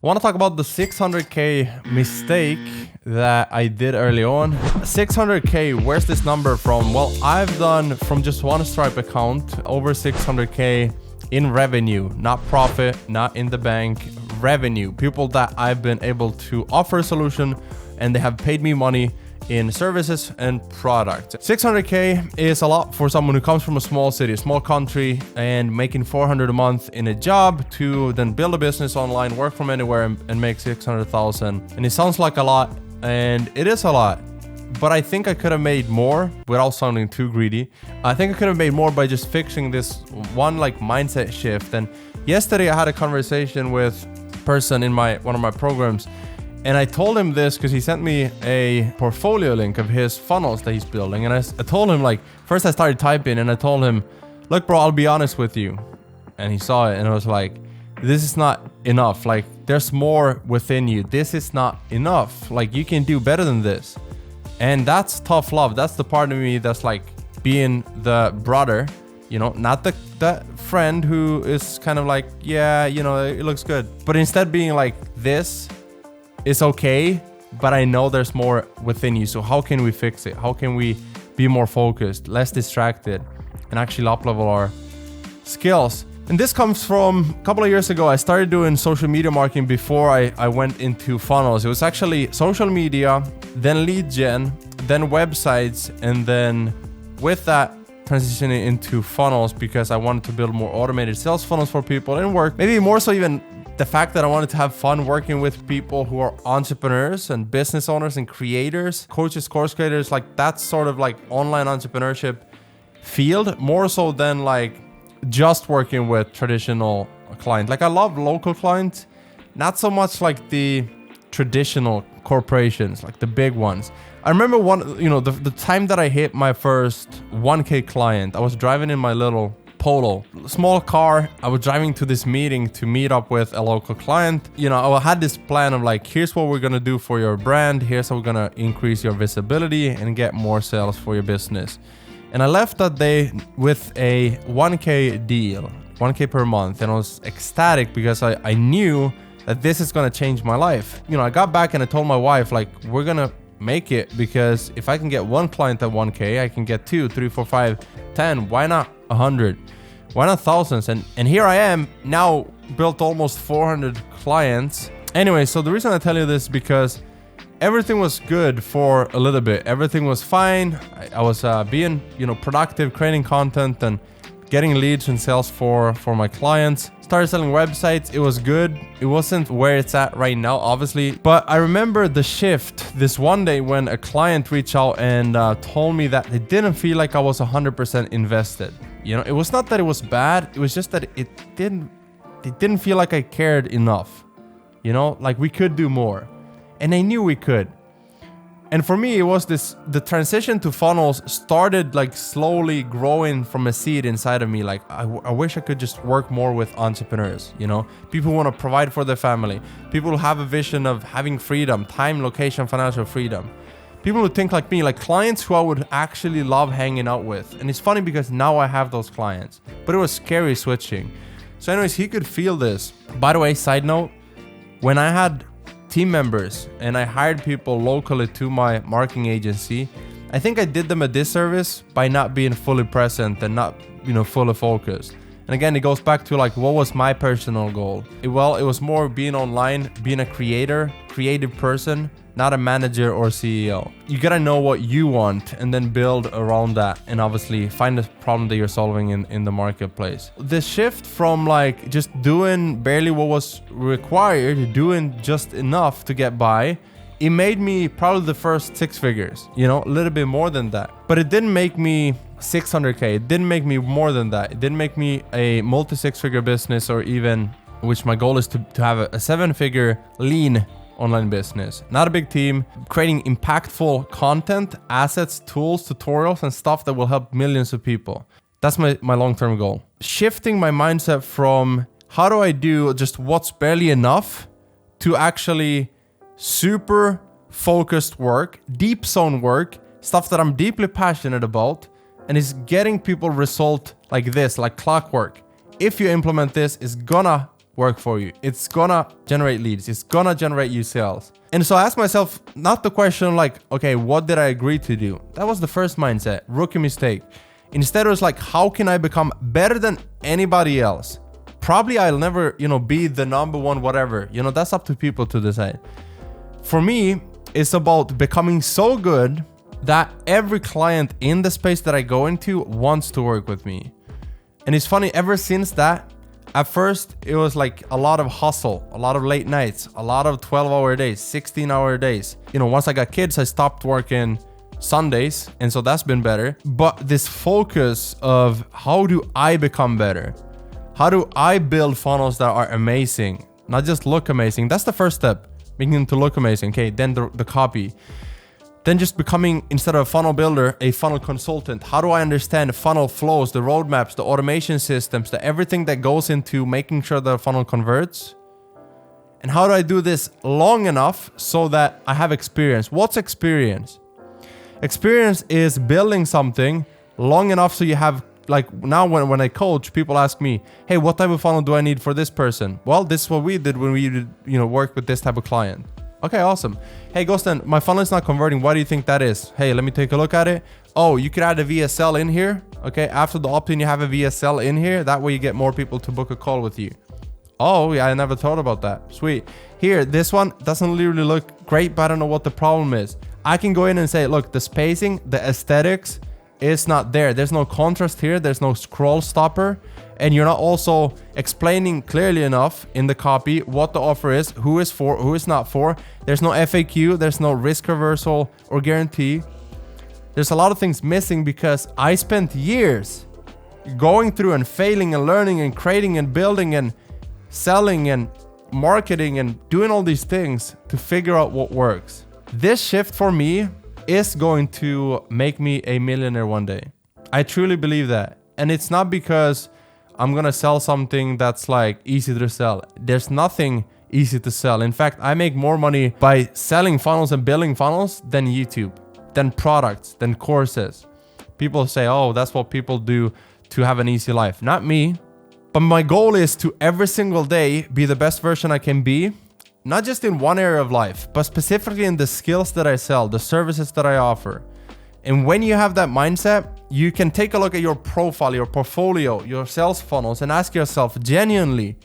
I want to talk about the 600K mistake that I did early on. 600K, where's this number from? Well, I've done from just one Stripe account over 600K in revenue, not profit, not in the bank, revenue. People that I've been able to offer a solution and they have paid me money in services and products. 600K is a lot for someone who comes from a small city, a small country, and making 400 a month in a job to then build a business online, work from anywhere and make 600,000. And it sounds like a lot, and it is a lot, but I think I could have made more without sounding too greedy. I think I could have made more by just fixing this one mindset shift. And yesterday I had a conversation with a person in one of my programs, and I told him this because he sent me a portfolio link of his funnels that he's building. And I told him, first I started typing and I told him, look, bro, I'll be honest with you. And he saw it and I was like, this is not enough. There's more within you. This is not enough. You can do better than this. And that's tough love. That's the part of me that's being the brother, not the friend who is kind of yeah, it looks good. But instead being this is okay, but I know there's more within you. So how can we fix it? How can we be more focused, less distracted, and actually up-level our skills? And this comes from a couple of years ago. I started doing social media marketing before I went into funnels. It was actually social media, then lead gen, then websites, and then with that transitioning into funnels because I wanted to build more automated sales funnels for people and work. Maybe more so even the fact that I wanted to have fun working with people who are entrepreneurs and business owners and creators, coaches, course creators, that's sort of online entrepreneurship field, more so than just working with traditional clients. I love local clients, not so much the traditional corporations, the big ones. I remember the time that I hit my first 1K client, I was driving in my little Polo, small car. I was driving to this meeting to meet up with a local client. I had this plan of here's what we're going to do for your brand. Here's how we're going to increase your visibility and get more sales for your business. And I left that day with a 1K deal, 1K per month. And I was ecstatic because I knew that this is going to change my life. I got back and I told my wife, we're going to make it, because if I can get one client at 1K, I can get 2, 3, 4, 5, 10. Why not 100? Why not thousands? And here I am now, built almost 400 clients. Anyway, so the reason I tell you this is because everything was good for a little bit. Everything was fine. I was being productive, creating content and getting leads and sales for my clients. Started selling websites. It was good. It wasn't where it's at right now, obviously. But I remember the shift this one day when a client reached out and told me that they didn't feel like I was 100% invested. It was not that it was bad. It was just that it didn't feel like I cared enough. We could do more. And I knew we could. And for me, it was the transition to funnels started slowly growing from a seed inside of me. I wish I could just work more with entrepreneurs, people who want to provide for their family, people who have a vision of having freedom, time, location, financial freedom, people who think like me, clients who I would actually love hanging out with. And it's funny because now I have those clients, but it was scary switching. So anyways, he could feel this. By the way, side note, when I had team members and I hired people locally to my marketing agency, I think I did them a disservice by not being fully present and not fully focused. And again, it goes back to what was my personal goal? It was more being online, being a creative person, not a manager or CEO. You gotta know what you want and then build around that, and obviously find the problem that you're solving in the marketplace. The shift from just doing barely what was required, doing just enough to get by, it made me probably the first 6 figures, a little bit more than that. But it didn't make me 600K. It didn't make me more than that. It didn't make me a multi 6-figure business, or even, which my goal is to have a 7-figure lean online business. Not a big team, creating impactful content, assets, tools, tutorials, and stuff that will help millions of people. That's my long-term goal. Shifting my mindset from how do I do just what's barely enough to actually super focused work, deep zone work, stuff that I'm deeply passionate about, and is getting people result like this, like clockwork. If you implement this, it's gonna work for you. It's gonna generate leads. It's gonna generate you sales. And so I asked myself, not the question like, okay, what did I agree to do? That was the first mindset, rookie mistake. Instead, it was like, how can I become better than anybody else? Probably I'll never, be the number one, whatever. That's up to people to decide. For me, it's about becoming so good that every client in the space that I go into wants to work with me. And it's funny, ever since that, at first it was like a lot of hustle, a lot of late nights, a lot of 12-hour days, 16-hour days. Once I got kids, I stopped working Sundays, and so that's been better. But this focus of how do I become better? How do I build funnels that are amazing, not just look amazing? That's the first step, making them to look amazing. Okay, then the copy. Then just becoming, instead of a funnel builder, a funnel consultant. How do I understand funnel flows, the roadmaps, the automation systems, everything that goes into making sure the funnel converts? And how do I do this long enough so that I have experience? What's experience? Experience is building something long enough so you have, like now when I coach, people ask me, hey, what type of funnel do I need for this person? Well, this is what we did when we did, work with this type of client. Okay, awesome. Hey, Gusten, my funnel is not converting. Why do you think that is? Hey, let me take a look at it. Oh, you could add a VSL in here. Okay, after the opt-in, you have a VSL in here. That way you get more people to book a call with you. Oh, yeah, I never thought about that. Sweet. Here, this one doesn't really look great, but I don't know what the problem is. I can go in and say, look, the spacing, the aesthetics, it's not there. There's no contrast here. There's no scroll stopper. And you're not also explaining clearly enough in the copy what the offer is, who is for, who is not for. There's no FAQ. There's no risk reversal or guarantee. There's a lot of things missing because I spent years going through and failing and learning and creating and building and selling and marketing and doing all these things to figure out what works. This shift for me is going to make me a millionaire one day. I truly believe that. And it's not because I'm gonna sell something that's like easy to sell. There's nothing easy to sell. In fact, I make more money by selling funnels and building funnels than YouTube, than products, than courses. People say, oh, that's what people do to have an easy life. Not me. But my goal is to every single day be the best version I can be. Not just in one area of life, but specifically in the skills that I sell, the services that I offer. And when you have that mindset, you can take a look at your profile, your portfolio, your sales funnels, and ask yourself genuinely,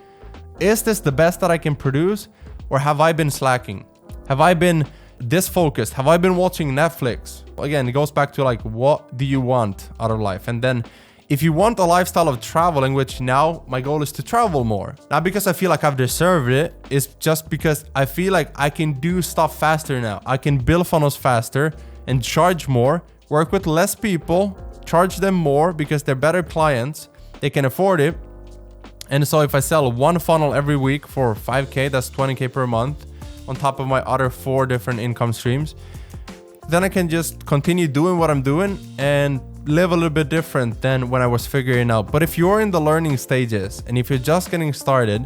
is this the best that I can produce? Or have I been slacking? Have I been disfocused? Have I been watching Netflix? Again, it goes back to like, what do you want out of life? And then if you want a lifestyle of traveling, which now my goal is to travel more, not because I feel like I've deserved it, it's just because I feel like I can do stuff faster now. I can build funnels faster and charge more, work with less people, charge them more because they're better clients, they can afford it. And so if I sell one funnel every week for 5K, that's 20K per month on top of my other 4 different income streams, then I can just continue doing what I'm doing and live a little bit different than when I was figuring out. But if you're in the learning stages and if you're just getting started,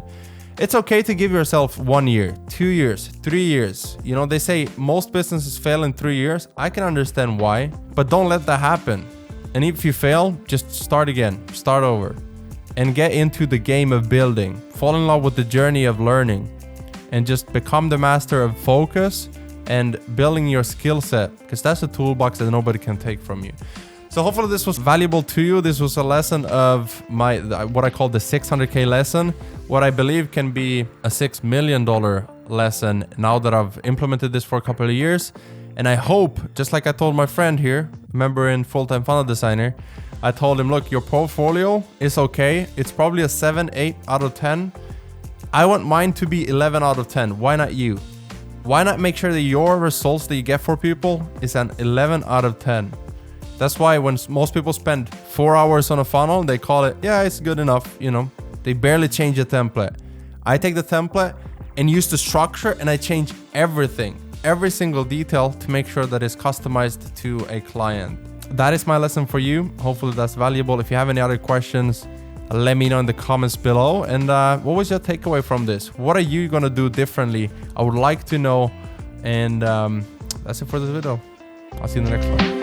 it's okay to give yourself 1 year, 2 years, 3 years. They say most businesses fail in 3 years. I can understand why, but don't let that happen. And if you fail, just start again, start over, and get into the game of building. Fall in love with the journey of learning and just become the master of focus and building your skill set, because that's a toolbox that nobody can take from you. So hopefully this was valuable to you. This was a lesson of what I call the 600K lesson, what I believe can be a $6 million lesson now that I've implemented this for a couple of years. And I hope, just like I told my friend here, remember in Full-Time Funnel Designer, I told him, look, your portfolio is okay. It's probably a 7, 8 out of 10. I want mine to be 11 out of 10. Why not you? Why not make sure that your results that you get for people is an 11 out of 10? That's why when most people spend 4 hours on a funnel, they call it, yeah, it's good enough. They barely change the template. I take the template and use the structure and I change everything, every single detail to make sure that it's customized to a client. That is my lesson for you. Hopefully that's valuable. If you have any other questions, let me know in the comments below. And what was your takeaway from this? What are you going to do differently? I would like to know. And that's it for this video. I'll see you in the next one.